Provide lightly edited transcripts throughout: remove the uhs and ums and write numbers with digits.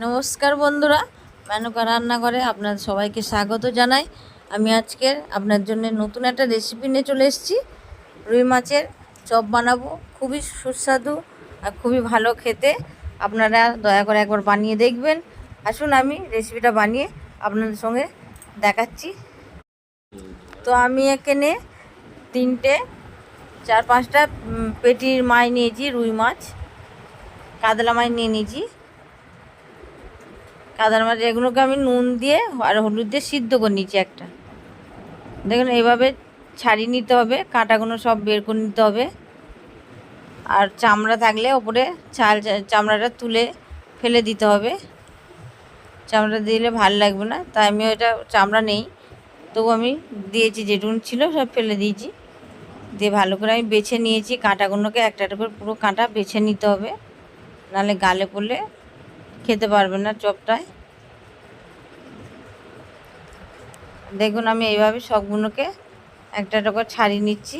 নমস্কার বন্ধুরা, মেনকা রান্নাঘরে আপনাদের সবাইকে স্বাগত জানাই। আমি আজকের আপনার জন্য নতুন একটা রেসিপি নিয়ে চলে এসেছি। রুই মাছের চপ বানাবো, খুবই সুস্বাদু আর খুবই ভালো খেতে। আপনারা দয়া করে একবার বানিয়ে দেখবেন। আসুন আমি রেসিপিটা বানিয়ে আপনাদের সঙ্গে দেখাচ্ছি। তো আমি এখানে 4-5টা পেটির মাছ নিয়েছি, রুই মাছ, কাতলা মাছ নিয়ে নিয়েছি। কাদার মাছ এগুলোকে আমি নুন দিয়ে আর হলুদ দিয়ে সিদ্ধ করে নিচ্ছি একটা। দেখুন এইভাবে ছাড়িয়ে নিতে হবে, কাঁটাগুলো সব বের করে নিতে হবে। আর চামড়া থাকলে ওপরে চামড়াটা তুলে ফেলে দিতে হবে। চামড়া দিলে ভালো লাগবে না, তাই আমি ওইটা চামড়া নেই, তবু আমি দিয়েছি, যেটুকুন ছিল সব ফেলে দিয়েছি। দিয়ে ভালো করে আমি বেছে নিয়েছি। কাঁটাগুলোকে একটা একটা করে পুরো কাঁটা বেছে নিতে হবে, নাহলে গালে পড়লে খেতে পারবে না চপটায়। দেখুন আমি এইভাবে সবগুলোকে একটা একটা করে ছাড়িয়ে নিচ্ছি।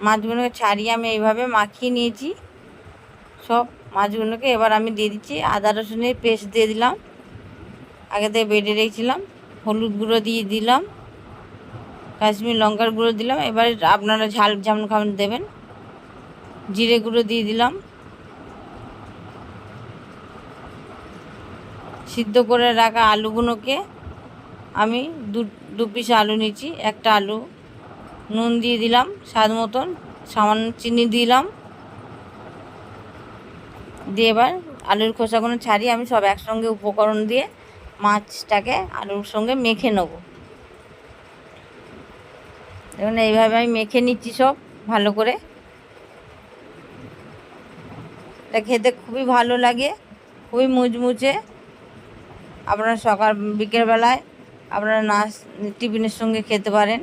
মাছগুলোকে ছাড়িয়ে আমি এইভাবে মাখিয়ে নিয়েছি সব মাছগুলোকে। এবার আমি দিয়ে দিচ্ছি আদা রসুনের পেস্ট দিয়ে দিলাম, আগে থেকে বেটে রেখেছিলাম। হলুদ গুঁড়ো দিয়ে দিলাম, কাশ্মীর লঙ্কার গুঁড়ো দিলাম। এবার আপনারা ঝাল যেমন খাবেন দেবেন। জিরে গুঁড়ো দিয়ে দিলাম। সিদ্ধ করে রাখা আলুগুলোকে আমি দু পিস আলু নিয়েছি, একটা আলু নুন দিয়ে দিলাম স্বাদ মতন, সামান্য চিনি দিলাম। দিয়ে এবার আলুর খোসাগুলো ছাড়িয়ে আমি সব একসঙ্গে উপকরণ দিয়ে মাছটাকে আলুর সঙ্গে মেখে নেব। দেখুন এইভাবে আমি মেখে নিচ্ছি সব ভালো করে। এটা খেতে খুবই ভালো লাগে, খুবই মুচমুচে। আপনারা বিকেলবেলায় আপনারা টিফিনের সঙ্গে খেতে পারেন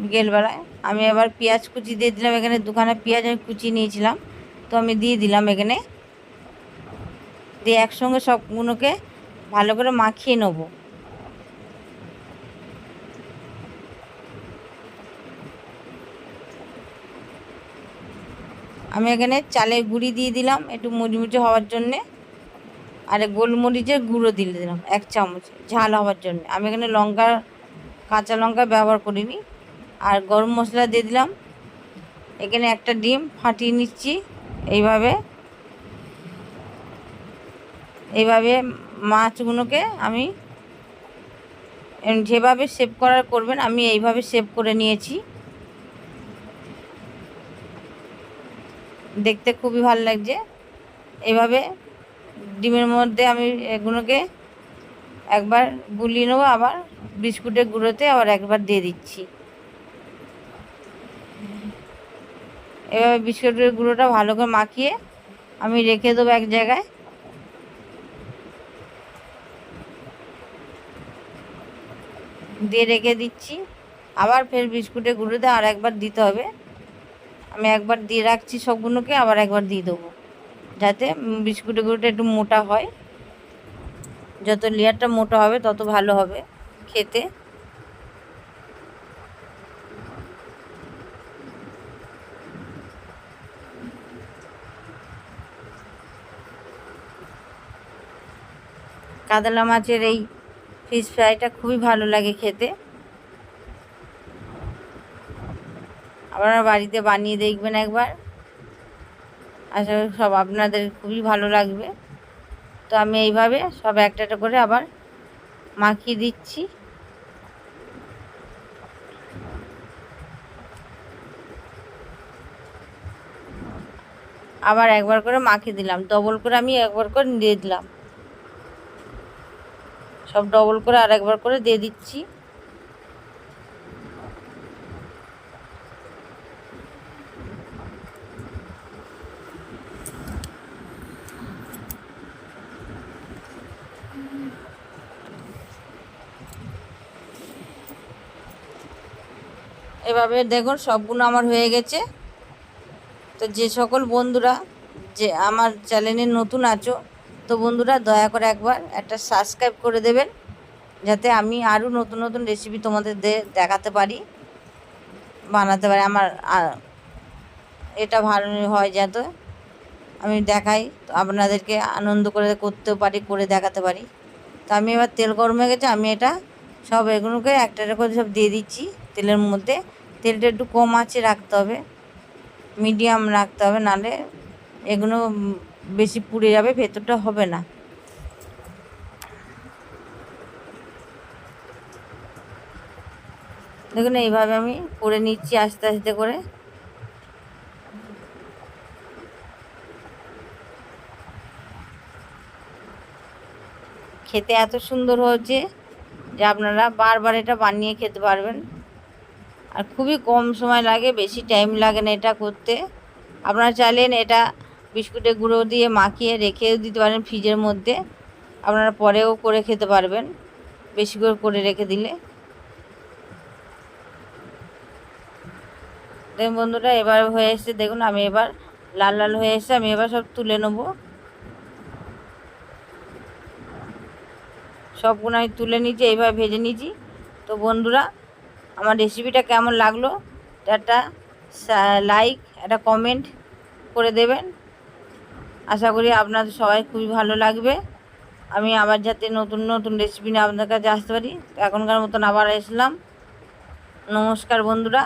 বিকেলবেলায়। আমি এবার পেঁয়াজ কুচি দিয়ে দিলাম, এখানে দুখানা পেঁয়াজ আমি কুচি নিয়েছিলাম, তো আমি দিয়ে দিলাম এখানে। দিয়ে একসঙ্গে সবগুলোকে ভালো করে মাখিয়ে নেব। আমি এখানে চালের গুঁড়ি দিয়ে দিলাম একটু মুচমুচে হওয়ার জন্যে, আর গোলমরিচের গুঁড়ো দিয়ে দিলাম 1 চামচ ঝাল হওয়ার জন্য। আমি এখানে কাঁচা লঙ্কা ব্যবহার করিনি। আর গরম মশলা দিয়ে দিলাম। এখানে একটা ডিম ফাটিয়ে নিচ্ছি। এইভাবে মাছগুলোকে আমি যেভাবে শেপ করবেন আমি এইভাবে শেপ করে নিয়েছি। দেখতে খুবই ভালো লাগছে। এইভাবে ডিমের মধ্যে আমি এগুলোকে একবার গুলিয়ে নেবো, আবার বিস্কুটের গুঁড়োতে আবার একবার দিয়ে দিচ্ছি। এভাবে বিস্কুটের গুঁড়োটা ভালো করে মাখিয়ে আমি রেখে দেবো এক জায়গায়। দিয়ে রেখে দিচ্ছি। আবার ফের বিস্কুটের গুঁড়োতে আর একবার দিতে হবে। আমি একবার দিয়ে রাখছি সবগুলোকে, আবার একবার দিয়ে দেবো, যাতে বিস্কুটের গুঁড়োটা একটু মোটা হয়। যত লেয়ারটা মোটা হবে তত ভালো হবে খেতে। কাতলা মাছের এই ফিশ ফ্রাইটা খুবই ভালো লাগে খেতে। আপনারা বাড়িতে বানিয়ে দেখবেন একবার, আশা করি সব আপনাদের খুবই ভালো লাগবে। তো আমি এইভাবে সব একটা একটা করে আবার মাখিয়ে দিচ্ছি। আবার একবার করে মাখিয়ে দিলাম, ডবল করে আমি একবার করে দিয়ে দিলাম। সব ডবল করে আর একবার করে দিয়ে দিচ্ছি। এভাবে দেখুন সবগুলো আমার হয়ে গেছে। তো যে সকল বন্ধুরা যে আমার চ্যানেলে নতুন আছো, তো বন্ধুরা দয়া করে একবার একটা সাবস্ক্রাইব করে দেবেন, যাতে আমি আরও নতুন নতুন রেসিপি তোমাদের দেখাতে পারি, বানাতে পারি। আমার এটা ভালো হয় যাতে আমি দেখাই, তো আপনাদেরকে আনন্দ করে করতেও পারি, করে দেখাতে পারি। তো আমি এবার তেল গরম হয়ে গেছে, আমি এটা সব এগুলোকে একটা একটা করে সব দিয়ে দিচ্ছি তেলের মধ্যে। তেলটা একটু কম আঁচে রাখতে হবে, মিডিয়াম রাখতে হবে, নাহলে এগুলো বেশি পুড়ে যাবে, ভেতরটা হবে না। দেখুন এইভাবে আমি করে নিচ্ছি আস্তে আস্তে করে। খেতে এত সুন্দর হয়েছে যে আপনারা বারবার এটা বানিয়ে খেতে পারবেন। আর খুবই কম সময় লাগে, বেশি টাইম লাগে না এটা করতে। আপনারা চাইলেন এটা বিস্কুটের গুঁড়ো দিয়ে মাখিয়ে রেখেও দিতে পারেন ফ্রিজের মধ্যে, আপনারা পরেও করে খেতে পারবেন বেশি করে করে রেখে দিলে। দেখুন বন্ধুরা, এবার হয়ে এসছে, দেখুন আমি এবার লাল লাল হয়ে এসছে, আমি এবার সব তুলে নেব। সবগুলো আমি তুলে নিচ্ছি, এইভাবে ভেজে নিচ্ছি। তো বন্ধুরা, আমার রেসিপিটা কেমন লাগলো একটা লাইক, একটা কমেন্ট করে দেবেন। আশা করি আপনাদের সবাই খুবই ভালো লাগবে। আমি আবার যাতে নতুন নতুন রেসিপি নিয়ে আপনাদের কাছে আসতে পারি। এখনকার মতন আবার আসলাম। নমস্কার বন্ধুরা।